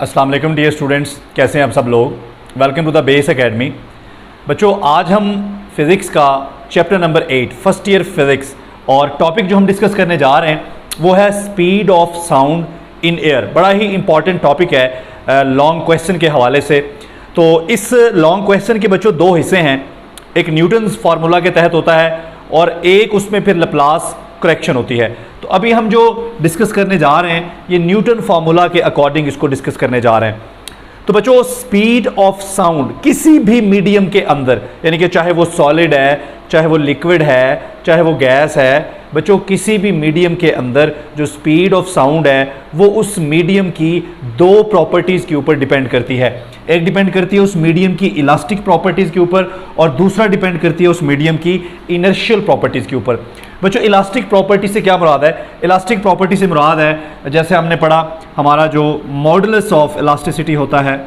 अस्सलाम वालेकुम dear students, कैसे हैं आप सब लोग। Welcome to the Base Academy. बच्चों, आज हम फिज़िक्स का chapter number 8 first year physics और टॉपिक जो हम डिस्कस करने जा रहे हैं वो है speed of sound in air. बड़ा ही इंपॉर्टेंट टॉपिक है लॉन्ग क्वेश्चन के हवाले से। तो इस लॉन्ग क्वेश्चन के बच्चों दो हिस्से हैं, एक न्यूटन्स फार्मूला के तहत होता है और एक उसमें फिर लैप्लास करेक्शन होती है। तो अभी हम जो डिस्कस करने जा रहे हैं ये न्यूटन फार्मूला के अकॉर्डिंग इसको डिस्कस करने जा रहे हैं। तो बच्चों, स्पीड ऑफ साउंड किसी भी मीडियम के अंदर, यानी कि चाहे वो सॉलिड है, चाहे वो लिक्विड है, चाहे वो गैस है, बच्चों किसी भी मीडियम के अंदर जो स्पीड ऑफ साउंड है वो उस मीडियम की दो प्रॉपर्टीज़ के ऊपर डिपेंड करती है। एक डिपेंड करती है उस मीडियम की इलास्टिक प्रॉपर्टीज़ के ऊपर और दूसरा डिपेंड करती है उस मीडियम की इनर्शियल प्रॉपर्टीज़ के ऊपर। बच्चों, इलास्टिक प्रॉपर्टी से क्या मुराद है? इलास्टिक प्रॉपर्टी से मुराद है, जैसे हमने पढ़ा, हमारा जो मॉडुलस ऑफ इलास्टिसिटी होता है,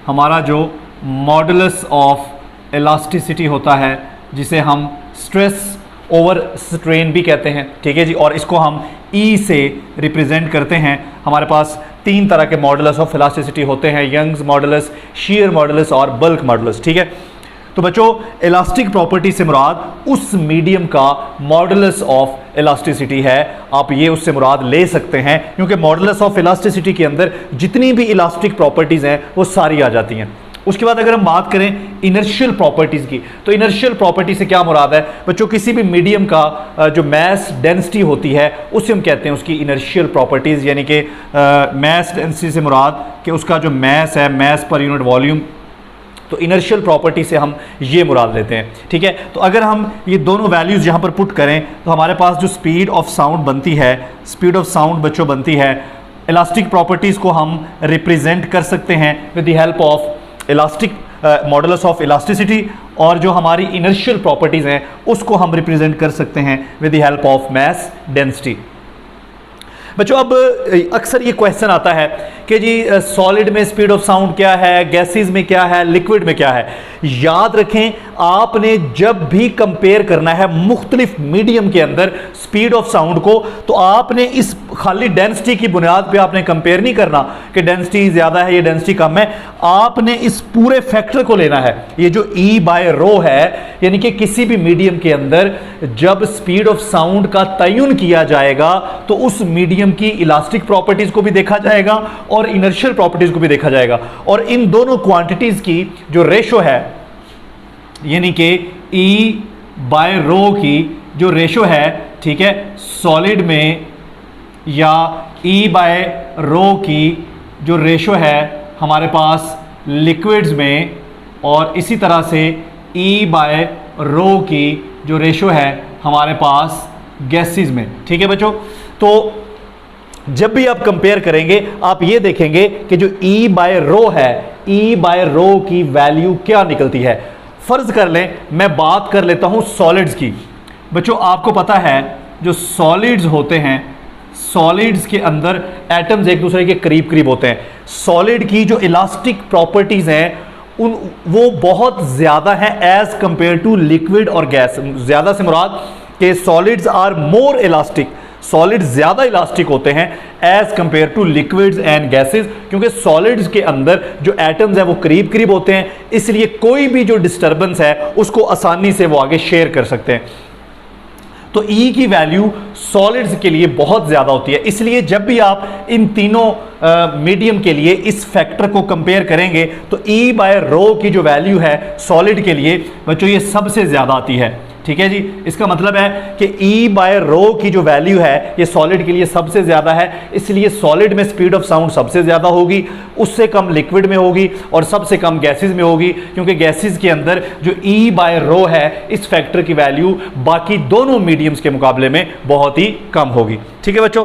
हमारा जो मॉडुलस ऑफ इलास्टिसिटी होता है जिसे हम स्ट्रेस ओवर स्ट्रेन भी कहते हैं, ठीक है जी। और इसको हम ई से रिप्रेजेंट करते हैं। हमारे पास तीन तरह के मॉडुलस ऑफ इलास्टिसिटी होते हैं, यंग्स मॉडुलस, शीयर मॉडुलस और बल्क मॉडुलस, ठीक है। तो बच्चों, इलास्टिक प्रॉपर्टी से मुराद उस मीडियम का मॉडुलस ऑफ इलास्टिसिटी है। आप ये उससे मुराद ले सकते हैं क्योंकि मॉडुलस ऑफ इलास्टिसिटी के अंदर जितनी भी इलास्टिक प्रॉपर्टीज़ हैं वो सारी आ जाती हैं। उसके बाद अगर हम बात करें इनर्शियल प्रॉपर्टीज़ की, तो इनर्शियल प्रॉपर्टी से क्या मुराद है? बच्चों, किसी भी मीडियम का जो मैस डेंसिटी होती है उसे हम कहते हैं उसकी इनर्शियल प्रॉपर्टीज़, यानी कि मैस डेंसिटी से मुराद कि उसका जो मैस है, मैस पर यूनिट वॉल्यूम। तो इनर्शियल प्रॉपर्टी से हम ये मुराद लेते हैं, ठीक है। तो अगर हम ये दोनों वैल्यूज़ यहाँ पर पुट करें तो हमारे पास जो स्पीड ऑफ साउंड बनती है, स्पीड ऑफ साउंड बच्चों बनती है, इलास्टिक प्रॉपर्टीज़ को हम रिप्रेजेंट कर सकते हैं with the help of elastic modulus of elasticity, और जो हमारी इनर्शियल प्रॉपर्टीज़ हैं उसको हम रिप्रेजेंट कर सकते हैं with the help of mass density. बच्चों, अब अक्सर ये क्वेश्चन आता है कि जी सॉलिड में स्पीड ऑफ साउंड क्या है, गैसेस में क्या है, लिक्विड में क्या है। याद रखें, आपने जब भी कंपेयर करना है मुख्तलिफ मीडियम के अंदर स्पीड ऑफ साउंड को, तो आपने इस खाली डेंसिटी की बुनियाद पे आपने कंपेयर नहीं करना कि डेंसिटी ज़्यादा है या डेंसिटी कम है। आपने इस पूरे फैक्टर को लेना है। ये जो ई बाय रो है, यानी कि किसी भी मीडियम के अंदर जब स्पीड ऑफ साउंड का तयन किया जाएगा तो उस मीडियम की इलास्टिक प्रॉपर्टीज को भी देखा जाएगा और इनर्शियल प्रॉपर्टीज को भी देखा जाएगा, और इन दोनों क्वांटिटीज की जो रेशो है, यानी कि ई बाय रो की जो रेशो है, ठीक है, सॉलिड में, या ई बाय रो की जो रेशो है हमारे पास लिक्विड्स में, और इसी तरह से ई बाय रो की जो रेशो है हमारे पास गैसेस में, ठीक है बच्चों। तो जब भी आप कंपेयर करेंगे आप ये देखेंगे कि जो ई बाय रो है, ई बाय रो की वैल्यू क्या निकलती है। फर्ज कर लें मैं बात कर लेता हूं सॉलिड्स की। बच्चों, आपको पता है जो सॉलिड्स होते हैं, सॉलिड्स के अंदर एटम्स एक दूसरे के करीब करीब होते हैं। सॉलिड की जो इलास्टिक प्रॉपर्टीज हैं वो बहुत ज़्यादा हैं एज कंपेयर टू लिक्विड और गैस। ज़्यादा से मुराद कि solids are more elastic, solids ज़्यादा इलास्टिक होते हैं as compare to liquids and gases, क्योंकि सॉलिड्स के अंदर जो एटम्स हैं वो करीब करीब होते हैं, इसलिए कोई भी जो डिस्टर्बेंस है उसको आसानी से वो आगे शेयर कर सकते हैं। तो ई की वैल्यू सॉलिड्स के लिए बहुत ज़्यादा होती है, इसलिए जब भी आप इन तीनों मीडियम के लिए इस फैक्टर को कंपेयर करेंगे तो ई बाय रो की जो वैल्यू है सॉलिड के लिए बच्चों ये सबसे ज़्यादा आती है, ठीक है जी। इसका मतलब है कि ई बाय रो की जो वैल्यू है ये सॉलिड के लिए सबसे ज़्यादा है, इसलिए सॉलिड में स्पीड ऑफ साउंड सबसे ज़्यादा होगी, उससे कम लिक्विड में होगी और सबसे कम गैसेस में होगी, क्योंकि गैसेस के अंदर जो ई बाय रो है इस फैक्टर की वैल्यू बाकी दोनों मीडियम्स के मुकाबले में बहुत ही कम होगी, ठीक है बच्चों।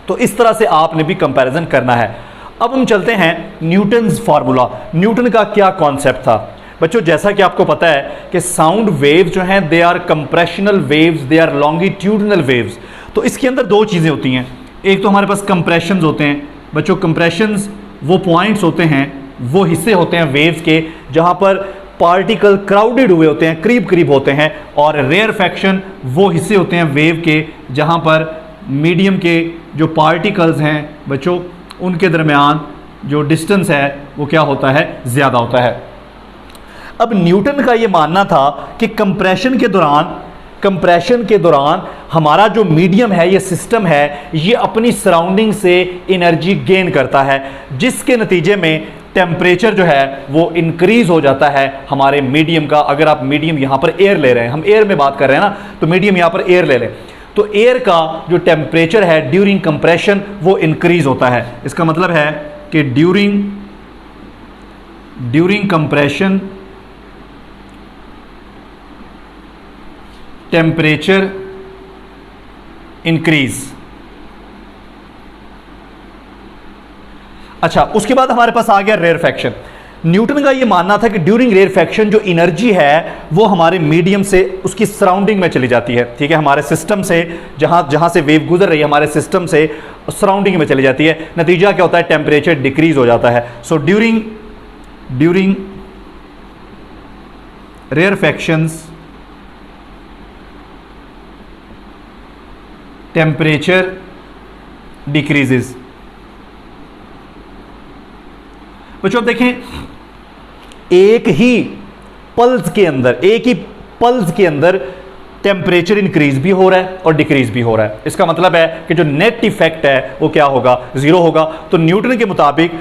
तो इस तरह से आपने भी कंपैरिजन करना है। अब हम चलते हैं न्यूटन्स फार्मूला। न्यूटन का क्या कॉन्सेप्ट था बच्चों? जैसा कि आपको पता है कि साउंड वेव्स जो हैं they are compressional waves, they are longitudinal waves. तो इसके अंदर दो चीज़ें होती हैं, एक तो हमारे पास कंप्रेशंस होते हैं बच्चों। कंप्रेशंस वो पॉइंट्स होते हैं, वो हिस्से होते हैं वेव्स के जहाँ पर पार्टिकल क्राउडेड हुए होते हैं, करीब करीब होते हैं, और रेयर फैक्शन वो हिस्से होते हैं वेव के जहाँ पर मीडियम के जो पार्टिकल्स हैं बच्चों, उनके दरमियान जो डिस्टेंस है वो क्या होता है, ज़्यादा होता है। अब न्यूटन का ये मानना था कि कंप्रेशन के दौरान हमारा जो मीडियम है, ये सिस्टम है, ये अपनी सराउंडिंग से एनर्जी गेन करता है, जिसके नतीजे में टेम्परेचर जो है वो इंक्रीज हो जाता है हमारे मीडियम का। अगर आप मीडियम यहाँ पर एयर ले रहे हैं, हम एयर में बात कर रहे हैं ना, तो मीडियम यहाँ पर एयर ले लें, तो एयर का जो टेम्परेचर है ड्यूरिंग कंप्रेशन वो इंक्रीज होता है। इसका मतलब है कि ड्यूरिंग कंप्रेशन टेम्परेचर इंक्रीज। अच्छा, उसके बाद हमारे पास आ गया रेयरफैक्शन। न्यूटन का यह मानना था कि ड्यूरिंग रेयरफैक्शन जो एनर्जी है वो हमारे मीडियम से उसकी सराउंडिंग में चली जाती है, ठीक है, हमारे सिस्टम से, जहां से वेव गुजर रही है हमारे सिस्टम से सराउंडिंग में चली जाती है। नतीजा क्या होता है, टेम्परेचर डिक्रीज हो जाता है। So during rarefactions temperature decreases. बच्चों अब देखें, एक ही पल्स के अंदर टेम्परेचर इंक्रीज भी हो रहा है और डिक्रीज भी हो रहा है। इसका मतलब है कि जो नेट इफेक्ट है वो क्या होगा, जीरो होगा। तो न्यूटन के मुताबिक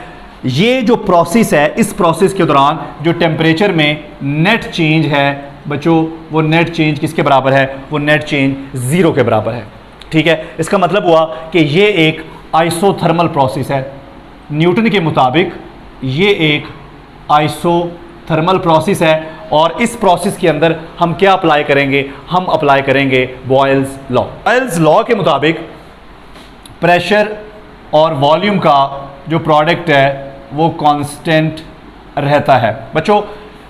ये जो प्रोसेस है, इस प्रोसेस के दौरान जो टेम्परेचर में नेट चेंज है बच्चों, वो नेट चेंज किसके बराबर है, वो नेट चेंज जीरो के बराबर है, ठीक है। इसका मतलब हुआ कि ये एक आइसोथर्मल प्रोसेस है। न्यूटन के मुताबिक ये एक आइसोथर्मल प्रोसेस है और इस प्रोसेस के अंदर हम क्या अप्लाई करेंगे, हम अप्लाई करेंगे बॉयल्स लॉ। बॉयल्स लॉ के मुताबिक प्रेशर और वॉल्यूम का जो प्रोडक्ट है वो कांस्टेंट रहता है। बच्चों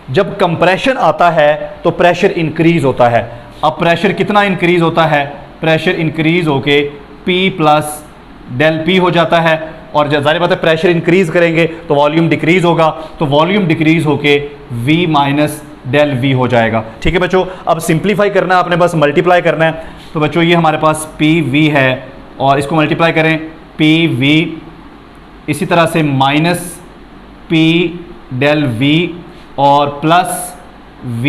जब कंप्रेशन आता है तो प्रेशर इंक्रीज होता है। अब प्रेशर कितना इंक्रीज होता है, प्रेशर इंक्रीज होके P प्लस डेल P हो जाता है, और जाहिर बात है प्रेशर इंक्रीज करेंगे तो वॉल्यूम डिक्रीज होगा, तो वॉल्यूम डिक्रीज होके V माइनस डेल V हो जाएगा, ठीक है बच्चों। अब सिंप्लीफाई करना है आपने, बस मल्टीप्लाई करना है। तो बच्चों ये हमारे पास PV है और इसको मल्टीप्लाई करें PV, इसी तरह से माइनस P डेल V और plus V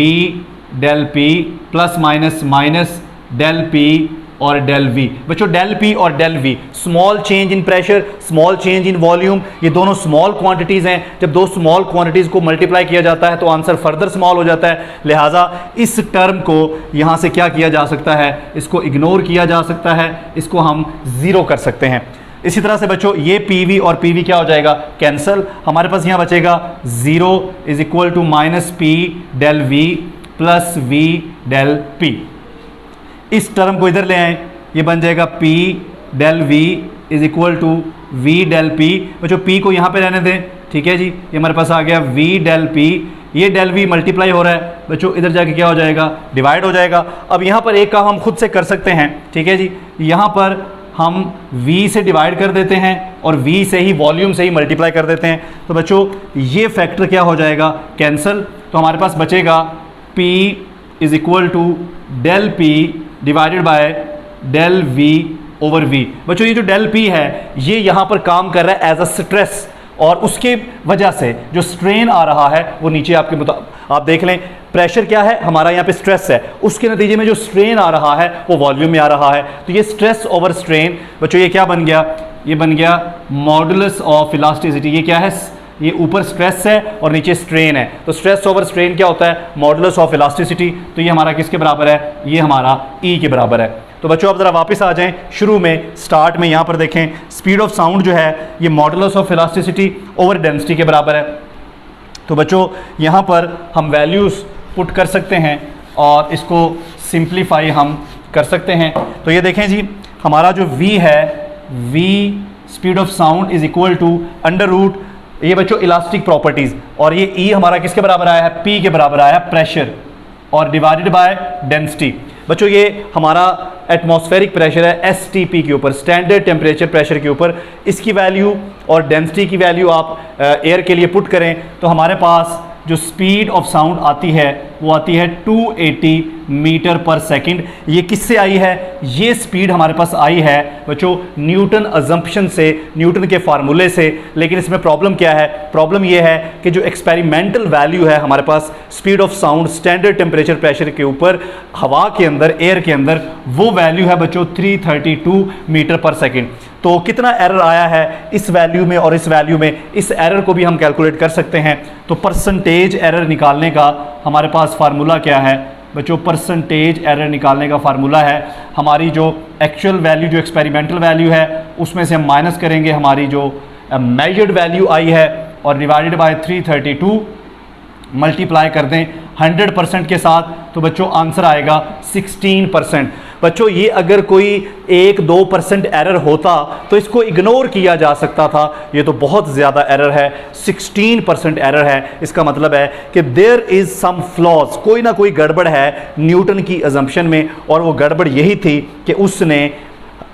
del P plus minus del P और डेल V। बच्चों डेल P और del V, small change in pressure, small change in volume, ये दोनों स्मॉल क्वांटिटीज़ हैं। जब दो स्मॉल क्वांटिटीज़ को मल्टीप्लाई किया जाता है तो आंसर फर्दर स्मॉल हो जाता है। लिहाजा इस टर्म को यहाँ से क्या किया जा सकता है, इसको इग्नोर किया जा सकता है, इसको हम ज़ीरो कर सकते हैं। इसी तरह से बच्चों ये PV और PV क्या हो जाएगा, कैंसल। हमारे पास यहाँ बचेगा 0 is equal to minus P del V plus V del P। इस टर्म को इधर ले आए, ये बन जाएगा P del V is equal to V del P। बच्चों P को यहाँ पे रहने दें, ठीक है जी, ये हमारे पास आ गया V डेल P। ये डेल V मल्टीप्लाई हो रहा है बच्चों, इधर जाके क्या हो जाएगा, डिवाइड हो जाएगा। अब यहाँ पर एक काम हम खुद से कर सकते हैं, ठीक है जी, यहाँ पर हम V से डिवाइड कर देते हैं और V से ही, वॉल्यूम से ही मल्टीप्लाई कर देते हैं। तो बच्चों ये फैक्टर क्या हो जाएगा, कैंसल। तो हमारे पास बचेगा P is equal to del P divided by del V over V। बच्चों ये जो डेल P है ये यहाँ पर काम कर रहा है एज अ स्ट्रेस, और उसके वजह से जो स्ट्रेन आ रहा है वो नीचे आपके आप देख लें, प्रेशर क्या है हमारा, यहाँ पे स्ट्रेस है, उसके नतीजे में जो स्ट्रेन आ रहा है वो वॉल्यूम में आ रहा है। तो ये स्ट्रेस ओवर स्ट्रेन, बच्चों ये क्या बन गया, ये बन गया मॉडुलस ऑफ इलास्टिसिटी। ये क्या है, ये ऊपर स्ट्रेस है और नीचे स्ट्रेन है, तो स्ट्रेस ओवर स्ट्रेन क्या होता है, मॉडुलस ऑफ इलास्टिसिटी। तो ये हमारा किसके बराबर है, ये हमारा E के बराबर है। तो बच्चों अब ज़रा वापस आ जाएं शुरू में, स्टार्ट में, यहाँ पर देखें स्पीड ऑफ साउंड जो है ये modulus of elasticity over density के बराबर है। तो बच्चों यहाँ पर हम वैल्यूज़ पुट कर सकते हैं और इसको सिंप्लीफाई हम कर सकते हैं। तो ये देखें जी, हमारा जो V है, V speed of sound is equal to under root, ये बच्चों इलास्टिक प्रॉपर्टीज़, और ये E हमारा किसके बराबर आया है, P के बराबर आया है, प्रेशर, और डिवाइडेड बाय डेंसिटी। बच्चों ये हमारा एटमॉस्फेरिक प्रेशर है STP के ऊपर, स्टैंडर्ड टेम्परेचर प्रेशर के ऊपर। इसकी वैल्यू और डेंसिटी की वैल्यू आप एयर के लिए पुट करें तो हमारे पास जो स्पीड ऑफ साउंड आती है वो आती है 280 मीटर पर सेकंड। ये किससे आई है? ये स्पीड हमारे पास आई है बच्चों न्यूटन अजम्पशन से, न्यूटन के फार्मूले से। लेकिन इसमें प्रॉब्लम क्या है? प्रॉब्लम ये है कि जो एक्सपेरिमेंटल वैल्यू है हमारे पास speed of sound standard temperature pressure के ऊपर, हवा के अंदर, एयर के अंदर, वो वैल्यू है बच्चों 332 मीटर पर सेकंड। तो कितना एरर आया है इस वैल्यू में और इस वैल्यू में, इस एरर को भी हम कैलकुलेट कर सकते हैं। तो परसेंटेज एरर निकालने का हमारे पास फार्मूला क्या है बच्चों? परसेंटेज एरर निकालने का फार्मूला है हमारी जो एक्चुअल वैल्यू, जो एक्सपेरिमेंटल वैल्यू है उसमें से हम माइनस करेंगे हमारी जो मेजर्ड वैल्यू आई है और डिवाइडेड बाय 332 मल्टीप्लाई कर दें 100% के साथ, तो बच्चों आंसर आएगा 16%। बच्चों ये अगर कोई 1-2% एरर होता तो इसको इग्नोर किया जा सकता था, ये तो बहुत ज़्यादा एरर है, 16% एरर है। इसका मतलब है कि देयर इज़ सम फ्लॉज, कोई ना कोई गड़बड़ है न्यूटन की अजम्पशन में, और वो गड़बड़ यही थी कि उसने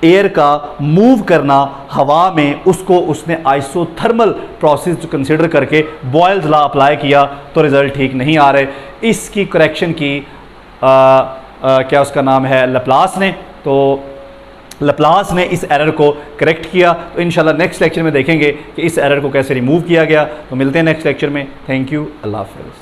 एयर का मूव करना हवा में, उसको उसने आइसोथर्मल प्रोसेस कंसिडर करके बॉयल्स लॉ अप्लाई किया, तो रिजल्ट ठीक नहीं आ रहे। इसकी करेक्शन की क्या उसका नाम है, लप्लास ने। तो लप्लास ने इस एरर को करेक्ट किया। तो इंशाल्लाह नेक्स्ट लेक्चर में देखेंगे कि इस एरर को कैसे रिमूव किया गया। तो मिलते हैं नेक्स्ट लेक्चर में। थैंक यू, अल्लाह हाफ़िज़।